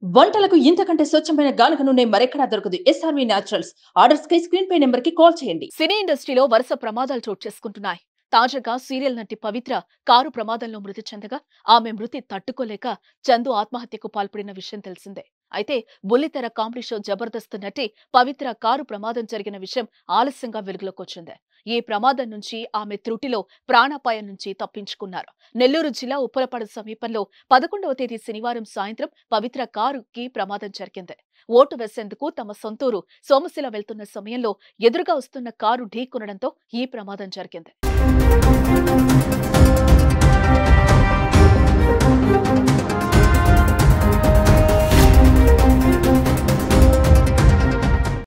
వంటలకు ఇంతకంటే స్వచ్ఛమైన గానుగ నూనె మరెక్కడా దొరకదు. SRV naturals. ఆర్డర్స్ కై స్క్రీన్ పై నెంబర్ కి కాల్ చేయండి. సినీ ఇండస్ట్రీలో వరుస ప్రమాదాలు చోటు చేసుకుంటున్నాయి. తాజాగా సీరియల్ నటి పవిత్ర కారు ప్రమాదంలో మృతి చెందగా ఆమె మృతి తట్టుకోలేక చందు ఆత్మహత్యకు పాల్పడిన విషయం తెలిసిందే. అయితే బుల్లితెర కామెడీ షో జబర్దస్త్ నటి పవిత్ర కారు ప్రమాదం జరిగిన విషయం ఆలస్యంగా వెలుగులోకి వచ్చింది. ఈ ప్రమాదం నుంచి ఆమె త్రుటిలో ప్రాణాపాయం నుంచి తప్పించుకున్నారు. నెల్లూరు జిల్లా ఉప్పలపాడు సమీపంలో 11వ తేదీ శనివారం సాయంత్రం పవిత్ర కారుకి ప్రమాదం జరిగింది. ఓటు వేసేందుకు తమ సొంతూరు సోమశిల వెళ్తున్న సమయంలో ఎదురుగా వస్తున్న కారు ఢీకొనడంతో ఈ ప్రమాదం జరిగింది.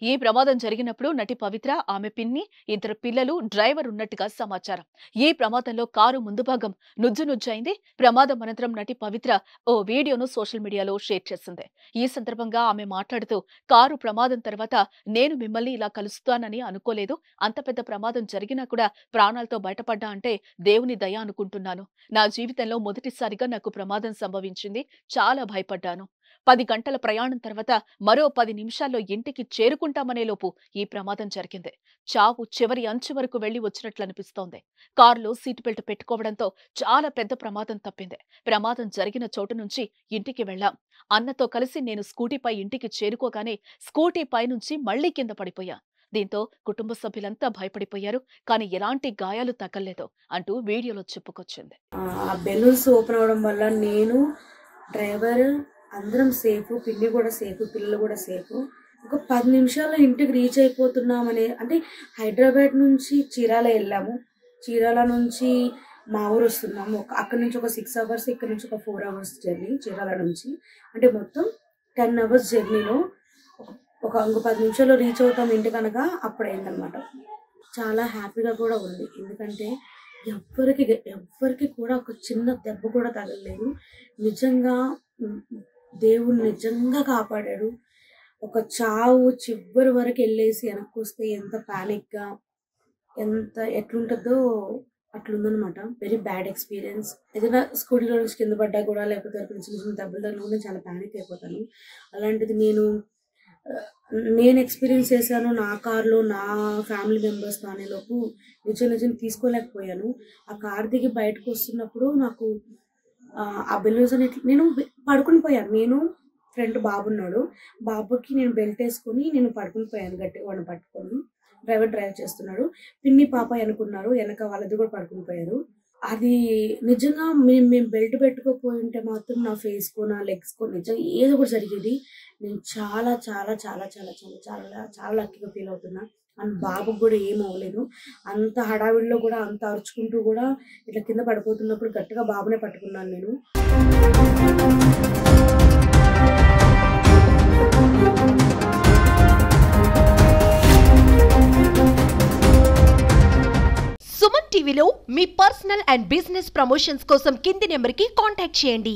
ఈ ప్రమాదం జరిగినప్పుడు నటి పవిత్ర, ఆమె పిన్ని, ఇద్దరు పిల్లలు, డ్రైవర్ ఉన్నట్టుగా సమాచారం. ఈ ప్రమాదంలో కారు ముందు భాగం నుజ్జునుజ్జైంది. ప్రమాదం అనంతరం నటి పవిత్ర ఓ వీడియోను సోషల్ మీడియాలో షేర్ చేసింది. ఈ సందర్భంగా ఆమె మాట్లాడుతూ, కారు ప్రమాదం తర్వాత నేను మిమ్మల్ని ఇలా కలుస్తానని అనుకోలేదు. అంత పెద్ద ప్రమాదం జరిగినా కూడా ప్రాణాలతో బయటపడ్డా అంటే దేవుని దయ అనుకుంటున్నాను. నా జీవితంలో మొదటిసారిగా నాకు ప్రమాదం సంభవించింది. చాలా భయపడ్డాను. 10 గంటల ప్రయాణం తర్వాత మరో 10 నిమిషాల్లో ఇంటికి చేరుకుంటామనే లోపు ఈ ప్రమాదం జరిగింది. చావు చివరి అంచు వరకు వెళ్లి వచ్చినట్లు అనిపిస్తోంది. కారులో సీట్ బెల్ట్ పెట్టుకోవడంతో చాలా పెద్ద ప్రమాదం తప్పింది. ప్రమాదం జరిగిన చోటు నుంచి ఇంటికి వెళ్లాం. అన్నతో కలిసి నేను స్కూటీపై ఇంటికి చేరుకోగానే స్కూటీ పై నుంచి మళ్లీ కింద పడిపోయా. దీంతో కుటుంబ సభ్యులంతా భయపడిపోయారు. కానీ ఎలాంటి గాయాలు తగల్లేదు అంటూ వీడియోలో చెప్పుకొచ్చింది. బెలూన్స్ ఓపెన్ అవడం వల్ల నేను, డ్రైవర్ అందరం సేఫ్, పిల్లి కూడా సేఫ్, పిల్లలు కూడా సేఫ్. ఒక 10 నిమిషాల్లో ఇంటికి రీచ్ అయిపోతున్నామనే, అంటే హైదరాబాద్ నుంచి చీరాల వెళ్ళాము. చీరాల నుంచి మా ఊరు వస్తున్నాము. అక్కడి నుంచి ఒక 6 అవర్స్, ఇక్కడ నుంచి ఒక 4 అవర్స్ జర్నీ చీరాల నుంచి. అంటే మొత్తం 10 అవర్స్ జర్నీలో ఇంకో 10 నిమిషాల్లో రీచ్ అవుతాం ఇంటికి అనగా అప్పుడైందనమాట. చాలా హ్యాపీగా కూడా ఉంది. ఎందుకంటే ఎవ్వరికి కూడా ఒక చిన్న దెబ్బ కూడా తగలలేదు. నిజంగా దేవుడు నిజంగా కాపాడాడు. ఒక చావు చివరి వరకు వెళ్ళేసి వెనక్కి వస్తే ఎంత ప్యానిక్గా, ఎట్లుంటుందో అట్లుందనమాట. Very bad experience. ఏదైనా స్కూటీలో నుంచి కింద పడ్డా కూడా, లేకపోతే చిన్న చిన్న దెబ్బలు తగిలినా కూడా చాలా ప్యానిక్ అయిపోతాను. అలాంటిది నేను ఎక్స్పీరియన్స్ చేశాను నా కార్లో, నా ఫ్యామిలీ మెంబర్స్ అనేలోపు నిజం తీసుకోలేకపోయాను. ఆ కార్ దిగి బయటకు వస్తున్నప్పుడు నాకు ఆ బెలూన్స్ అని నేను పడుకుని పోయాను. నేను ఫ్రంట్ బాబున్నాడు, బాబుకి నేను బెల్ట్ వేసుకొని నేను పడుకుని పోయాను గట్టిగా వాడిని పట్టుకొని. డ్రైవ్ చేస్తున్నాడు. పిన్ని పాప అనుకున్నారు, వెనక వాళ్ళది కూడా పడుకుని పోయారు. అది నిజంగా మేము బెల్ట్ పెట్టుకోపోయి ఉంటే మాత్రం నా ఫేస్కో, నా లెగ్స్కో నిజంగా ఏదో కూడా జరిగేది. నేను చాలా చాలా చాలా చాలా చాలా చాలా చాలా లక్కీగా ఫీల్ అవుతున్నా. అండ్ బాబుకి కూడా ఏం అవ్వలేదు. అంత హడావిడిలో కూడా, అంత అరుచుకుంటూ కూడా ఇట్లా కింద పడిపోతున్నప్పుడు గట్టిగా బాబునే పట్టుకున్నాను నేను. సుమన్ టీవీలో మీ పర్సనల్ అండ్ బిజినెస్ ప్రమోషన్స్ కోసం కింది నెంబర్కి కాంటాక్ట్ చేయండి.